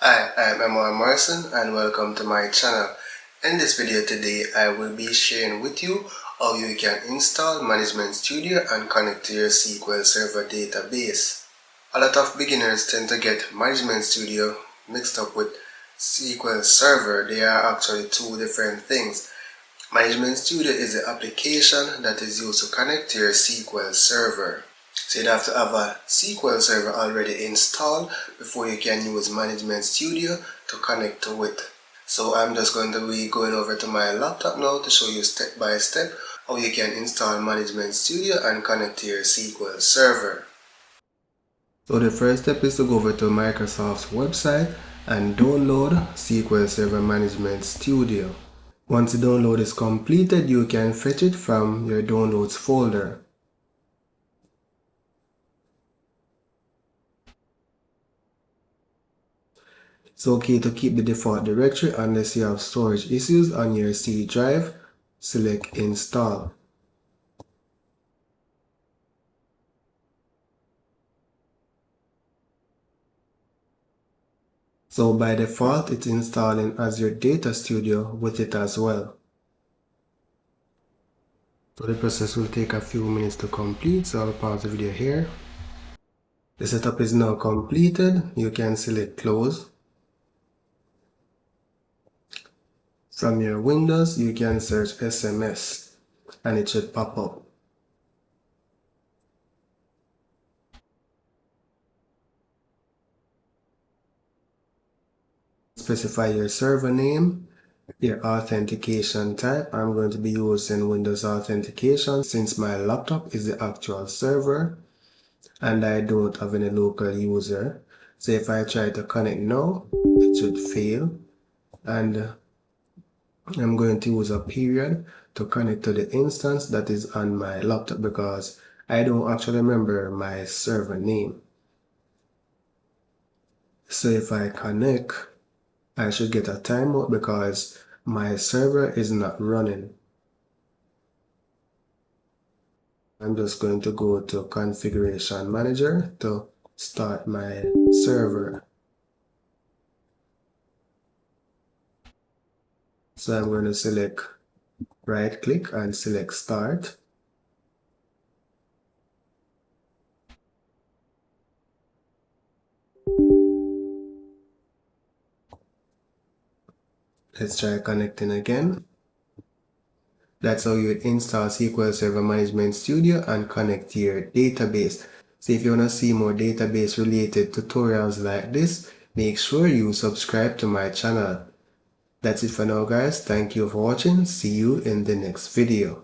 Hi, I'm Emma Morrison and welcome to my channel. In this video today, I will be sharing with you how you can install Management Studio and connect to your SQL Server database. A lot of beginners tend to get Management Studio mixed up with SQL Server. They are actually two different things. Management Studio is the application that is used to connect to your SQL Server. So you'd have to have a SQL Server already installed before you can use Management Studio to connect to it. So I'm just going to be going over to my laptop now to show you step by step how you can install Management Studio and connect to your SQL Server. So the first step is to go over to Microsoft's website and download SQL Server Management Studio. Once the download is completed, you can fetch it from your downloads folder. It's okay to keep the default directory unless you have storage issues on your C drive. Select Install. So by default, it's installing Azure Data Studio with it as well. So the process will take a few minutes to complete, so I'll pause the video here. The setup is now completed. You can select Close. From your Windows, you can search SMS and it should pop up. Specify your server name, your authentication type. I'm going to be using Windows Authentication since my laptop is the actual server and I don't have any local user. So if I try to connect now, it should fail, and I'm going to use a period to connect to the instance that is on my laptop because I don't actually remember my server name. So if I connect, I should get a timeout because my server is not running. I'm just going to go to Configuration Manager to start my server. So I'm going to select right click and select Start. Let's try connecting again. That's how you install SQL Server Management Studio and connect to your database. So if you want to see more database related tutorials like this, make sure you subscribe to my channel. That's it for now guys. Thank you for watching. See you in the next video.